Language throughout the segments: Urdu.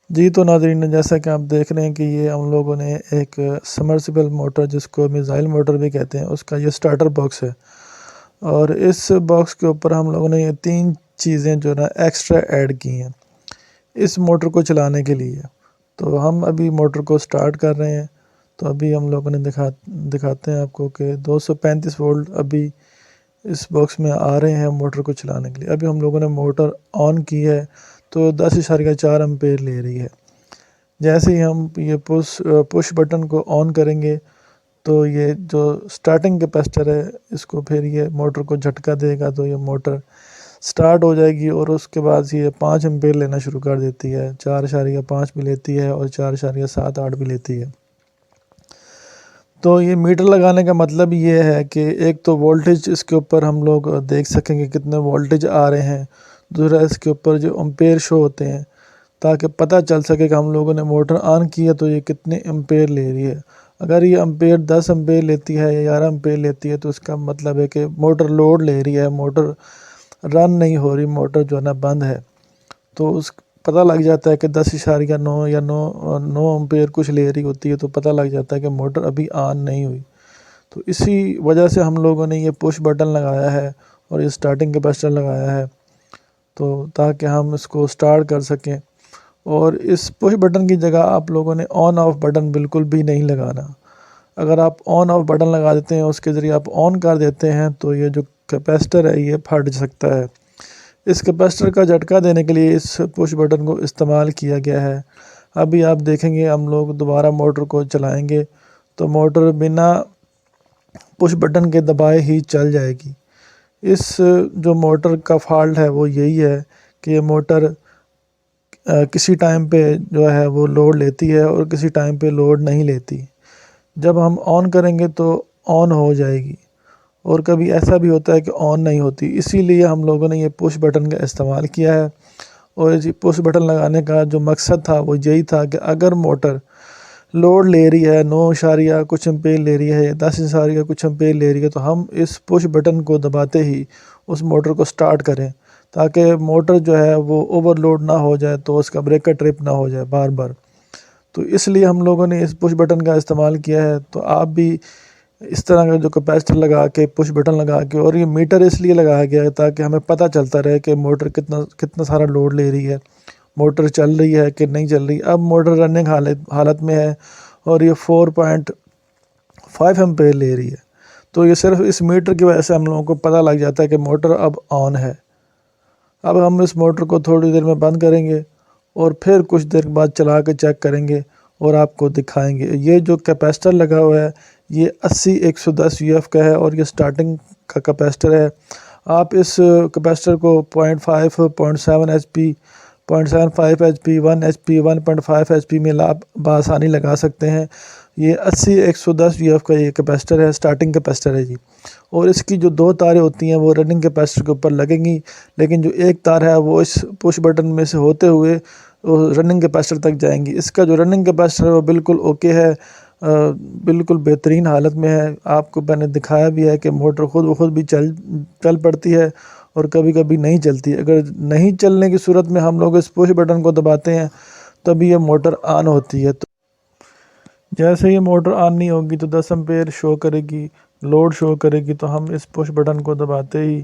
جی تو ناظرین، جیسا کہ آپ دیکھ رہے ہیں کہ یہ ہم لوگوں نے ایک سمرسیبل موٹر جس کو میزائل موٹر بھی کہتے ہیں اس کا یہ سٹارٹر باکس ہے، اور اس باکس کے اوپر ہم لوگوں نے یہ 3 چیزیں جو نا ایکسٹرا ایڈ کی ہیں اس موٹر کو چلانے کے لیے۔ تو ہم ابھی موٹر کو سٹارٹ کر رہے ہیں، تو ابھی ہم لوگوں نے دکھاتے ہیں آپ کو کہ 235 وولٹ ابھی اس باکس میں آ رہے ہیں موٹر کو چلانے کے لیے۔ ابھی ہم لوگوں نے موٹر آن کی ہے تو 10.4 امپیر لے رہی ہے۔ جیسے ہی ہم یہ پش بٹن کو آن کریں گے تو یہ جو سٹارٹنگ کیپیسٹر ہے اس کو پھر یہ موٹر کو جھٹکا دے گا تو یہ موٹر سٹارٹ ہو جائے گی، اور اس کے بعد یہ 5 امپیر لینا شروع کر دیتی ہے، 4.5 بھی لیتی ہے اور 4.78 بھی لیتی ہے۔ تو یہ میٹر لگانے کا مطلب یہ ہے کہ ایک تو وولٹیج اس کے اوپر ہم لوگ دیکھ سکیں گے کتنے وولٹیج آ رہے ہیں، دوسرا اس کے اوپر جو امپیر شو ہوتے ہیں تاکہ پتہ چل سکے کہ ہم لوگوں نے موٹر آن کی ہے تو یہ کتنے امپیر لے رہی ہے۔ اگر یہ امپیر 10 امپیر لیتی ہے یا 11 امپیر لیتی ہے تو اس کا مطلب ہے کہ موٹر لوڈ لے رہی ہے، موٹر رن نہیں ہو رہی، موٹر جو ہے نا بند ہے۔ تو اس پتہ لگ جاتا ہے کہ 10.9 یا 9 امپیر کچھ لے رہی ہوتی ہے تو پتہ لگ جاتا ہے کہ موٹر ابھی آن نہیں ہوئی۔ تو اسی وجہ سے ہم لوگوں نے یہ پش بٹن لگایا ہے اور یہ سٹارٹنگ کیپیسٹر لگایا ہے، تو تاکہ ہم اس کو سٹارٹ کر سکیں۔ اور اس پش بٹن کی جگہ آپ لوگوں نے آن آف بٹن بالکل بھی نہیں لگانا۔ اگر آپ آن آف بٹن لگا دیتے ہیں، اس کے ذریعے آپ آن کر دیتے ہیں تو یہ جو کیپیسٹر ہے یہ پھٹ سکتا ہے۔ اس کیپیسٹر کا جھٹکا دینے کے لیے اس پش بٹن کو استعمال کیا گیا ہے۔ ابھی آپ دیکھیں گے ہم لوگ دوبارہ موٹر کو چلائیں گے تو موٹر بنا پش بٹن کے دبائے ہی چل جائے گی۔ اس جو موٹر کا فالٹ ہے وہ یہی ہے کہ یہ موٹر کسی ٹائم پہ جو ہے وہ لوڈ لیتی ہے اور کسی ٹائم پہ لوڈ نہیں لیتی۔ جب ہم آن کریں گے تو آن ہو جائے گی، اور کبھی ایسا بھی ہوتا ہے کہ آن نہیں ہوتی، اسی لیے ہم لوگوں نے یہ پش بٹن کا استعمال کیا ہے۔ اور یہ پش بٹن لگانے کا جو مقصد تھا وہ یہی تھا کہ اگر موٹر لوڈ لے رہی ہے 9 کچھ امپیر لے رہی ہے یا 10 کچھ امپیر لے رہی ہے تو ہم اس پش بٹن کو دباتے ہی اس موٹر کو سٹارٹ کریں، تاکہ موٹر جو ہے وہ اوور لوڈ نہ ہو جائے تو اس کا بریکر ٹرپ نہ ہو جائے بار بار۔ تو اس لیے ہم لوگوں نے اس پش بٹن کا استعمال کیا ہے۔ تو آپ بھی اس طرح کا جو کیپیسٹر لگا کے پش بٹن لگا کے، اور یہ میٹر اس لیے لگایا گیا ہے تاکہ ہمیں پتہ چلتا رہے کہ موٹر کتنا سارا لوڈ لے رہی ہے، موٹر چل رہی ہے کہ نہیں چل رہی۔ اب موٹر رننگ حالت میں ہے اور یہ 4.5 امپیر لے رہی ہے، تو یہ صرف اس میٹر کی وجہ سے ہم لوگوں کو پتہ لگ جاتا ہے کہ موٹر اب آن ہے۔ اب ہم اس موٹر کو تھوڑی دیر میں بند کریں گے اور پھر کچھ دیر بعد چلا کے چیک کریں گے اور آپ کو دکھائیں گے۔ یہ جو کیپیسٹر لگا ہوا ہے یہ 80-110 UF کا ہے اور یہ سٹارٹنگ کا کیپیسٹر ہے۔ آپ اس کیپیسٹر کو 0.5 0.7 HP 0.75 HP 1 HP 1.5 HP میں بآسانی لگا سکتے ہیں۔ یہ 80-110 UF کا یہ کیپیسٹر ہے، سٹارٹنگ کیپیسٹر ہے جی۔ اور اس کی جو 2 تاریں ہوتی ہیں وہ رننگ کیپیسٹر کے اوپر لگیں گی، لیکن جو ایک تار ہے وہ اس پش بٹن میں سے ہوتے ہوئے رننگ کیپیسٹر تک جائیں گی۔ اس کا جو رننگ کیپیسٹر ہے وہ بالکل اوکے ہے، بالکل بہترین حالت میں ہے۔ آپ کو میں نے دکھایا بھی ہے کہ موٹر خود بخود بھی چل پڑتی ہے اور کبھی کبھی نہیں چلتی۔ اگر نہیں چلنے کی صورت میں ہم لوگ اس پش بٹن کو دباتے ہیں تبھی یہ موٹر آن ہوتی ہے۔ تو جیسے یہ موٹر آن نہیں ہوگی تو 10 امپیر شو کرے گی، لوڈ شو کرے گی، تو ہم اس پش بٹن کو دباتے ہی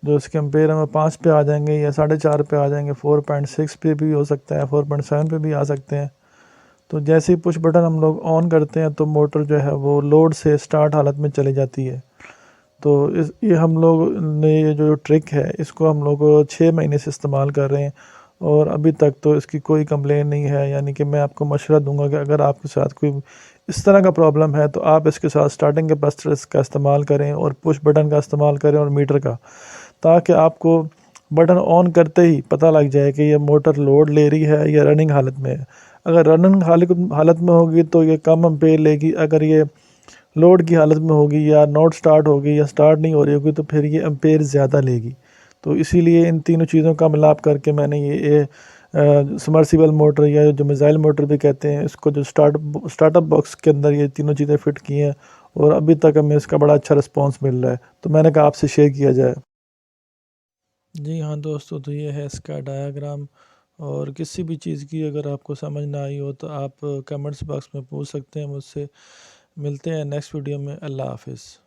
جو اس کے امپیر ہیں وہ 5 پہ آ جائیں گے یا 4.5 پہ آ جائیں گے، 4.6 پہ بھی ہو سکتا ہے، 4.7 پہ بھی آ سکتے ہیں۔ تو جیسے ہی پش بٹن ہم لوگ آن کرتے ہیں تو موٹر جو ہے وہ لوڈ سے سٹارٹ حالت میں چلی جاتی ہے۔ تو یہ ہم لوگ نے یہ جو ٹرک ہے اس کو ہم لوگ 6 مہینے سے استعمال کر رہے ہیں اور ابھی تک تو اس کی کوئی کمپلین نہیں ہے۔ یعنی کہ میں آپ کو مشورہ دوں گا کہ اگر آپ کے ساتھ کوئی اس طرح کا پرابلم ہے تو آپ اس کے ساتھ سٹارٹنگ کیپیسٹر کا استعمال کریں اور پش بٹن کا استعمال کریں اور میٹر کا، تاکہ آپ کو بٹن آن کرتے ہی پتہ لگ جائے کہ یہ موٹر لوڈ لے رہی ہے یا رننگ حالت میں ہے۔ اگر رننگ حالت میں ہوگی تو یہ کم امپیر لے گی، اگر یہ لوڈ کی حالت میں ہوگی یا نوٹ سٹارٹ ہوگی یا سٹارٹ نہیں ہو رہی ہوگی تو پھر یہ امپیر زیادہ لے گی۔ تو اسی لیے ان تینوں چیزوں کا ملاپ کر کے میں نے یہ سمرسیبل موٹر یا جو میزائل موٹر بھی کہتے ہیں اس کو جو سٹارٹ اپ باکس کے اندر یہ تینوں چیزیں فٹ کی ہیں، اور ابھی تک ہمیں اس کا بڑا اچھا رسپانس مل رہا ہے، تو میں نے کہا آپ سے شیئر کیا جائے۔ جی ہاں دوستو، تو یہ ہے اس کا ڈایاگرام، اور کسی بھی چیز کی اگر آپ کو سمجھ نہ آئی ہو تو آپ کمنٹس باکس میں پوچھ سکتے ہیں مجھ سے۔ ملتے ہیں نیکسٹ ویڈیو میں۔ اللہ حافظ۔